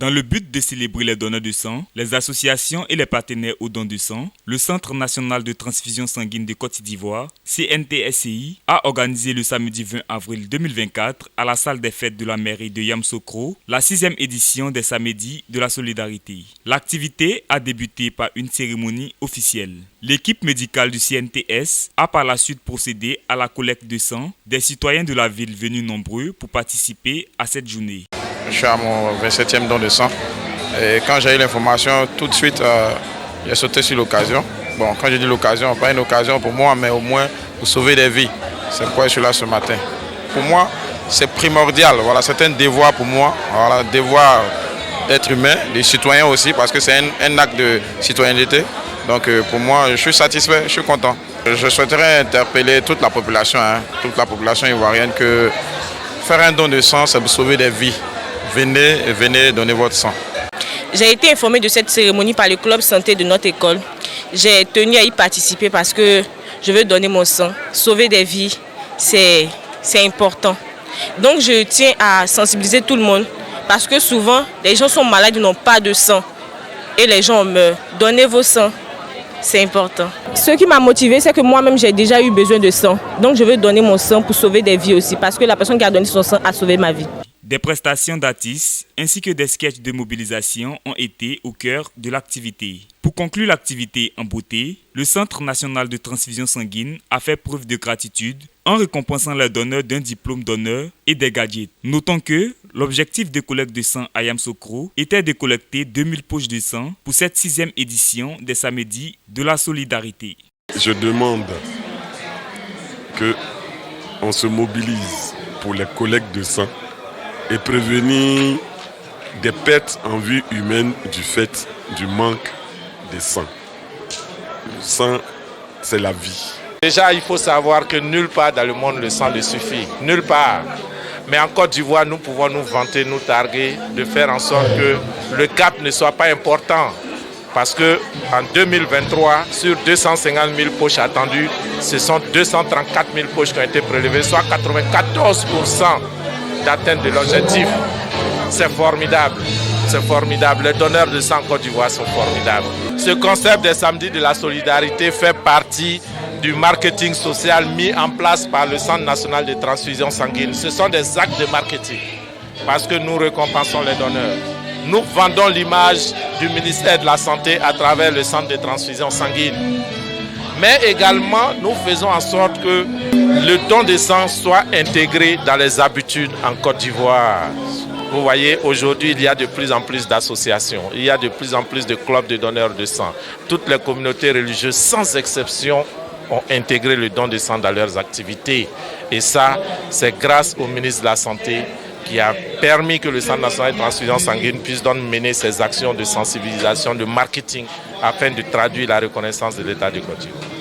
Dans le but de célébrer les donneurs de sang, les associations et les partenaires au don de sang, le Centre national de transfusion sanguine de Côte d'Ivoire, CNTSCI, a organisé le samedi 20 avril 2024 à la salle des fêtes de la mairie de Yamoussoukro la 6e édition des Samedis de la solidarité. L'activité a débuté par une cérémonie officielle. L'équipe médicale du CNTS a par la suite procédé à la collecte de sang des citoyens de la ville venus nombreux pour participer à cette journée. Je suis à mon 27e don de sang et quand j'ai eu l'information, tout de suite, j'ai sauté sur l'occasion. Bon, quand je dis l'occasion, pas une occasion pour moi, mais au moins pour sauver des vies. C'est pourquoi je suis là ce matin. Pour moi, c'est primordial. Voilà, c'est un devoir pour moi, voilà, devoir d'être humain, des citoyens aussi, parce que c'est un acte de citoyenneté. Donc pour moi, je suis satisfait, je suis content. Je souhaiterais interpeller toute la population ivoirienne que faire un don de sang, c'est pour sauver des vies. Venez donner votre sang. J'ai été informée de cette cérémonie par le club santé de notre école. J'ai tenu à y participer parce que je veux donner mon sang. Sauver des vies, c'est important. Donc je tiens à sensibiliser tout le monde parce que souvent, les gens sont malades, ils n'ont pas de sang. Et les gens meurent. Donnez vos sangs, c'est important. Ce qui m'a motivée, c'est que moi-même, j'ai déjà eu besoin de sang. Donc je veux donner mon sang pour sauver des vies aussi parce que la personne qui a donné son sang a sauvé ma vie. Des prestations d'artistes ainsi que des sketchs de mobilisation ont été au cœur de l'activité. Pour conclure l'activité en beauté, le Centre national de transfusion sanguine a fait preuve de gratitude en récompensant les donneurs d'un diplôme d'honneur et des gadgets. Notons que l'objectif de collecte de sang à Yamoussoukro était de collecter 2000 poches de sang pour cette 6e édition des Samedis de la solidarité. Je demande qu'on se mobilise pour les collectes de sang et prévenir des pertes en vie humaine du fait du manque de sang. Le sang, c'est la vie. Déjà, il faut savoir que nulle part dans le monde le sang ne suffit. Nulle part. Mais en Côte d'Ivoire, nous pouvons nous vanter, nous targuer, de faire en sorte que le gap ne soit pas important. Parce qu'en 2023, sur 250 000 poches attendues, ce sont 234 000 poches qui ont été prélevées, soit 94% d'atteinte de l'objectif. C'est formidable. C'est formidable. Les donneurs de sang en Côte d'Ivoire sont formidables. Ce concept des samedis de la solidarité fait partie du marketing social mis en place par le Centre national de transfusion sanguine. Ce sont des actes de marketing parce que nous récompensons les donneurs. Nous vendons l'image du ministère de la Santé à travers le centre de transfusion sanguine. Mais également, nous faisons en sorte que le don de sang soit intégré dans les habitudes en Côte d'Ivoire. Vous voyez, aujourd'hui, il y a de plus en plus d'associations, il y a de plus en plus de clubs de donneurs de sang. Toutes les communautés religieuses, sans exception, ont intégré le don de sang dans leurs activités. Et ça, c'est grâce au ministre de la Santé qui a permis que le Centre national de transfusion sanguine puisse donc mener ses actions de sensibilisation, de marketing, afin de traduire la reconnaissance de l'État du Côte d'Ivoire.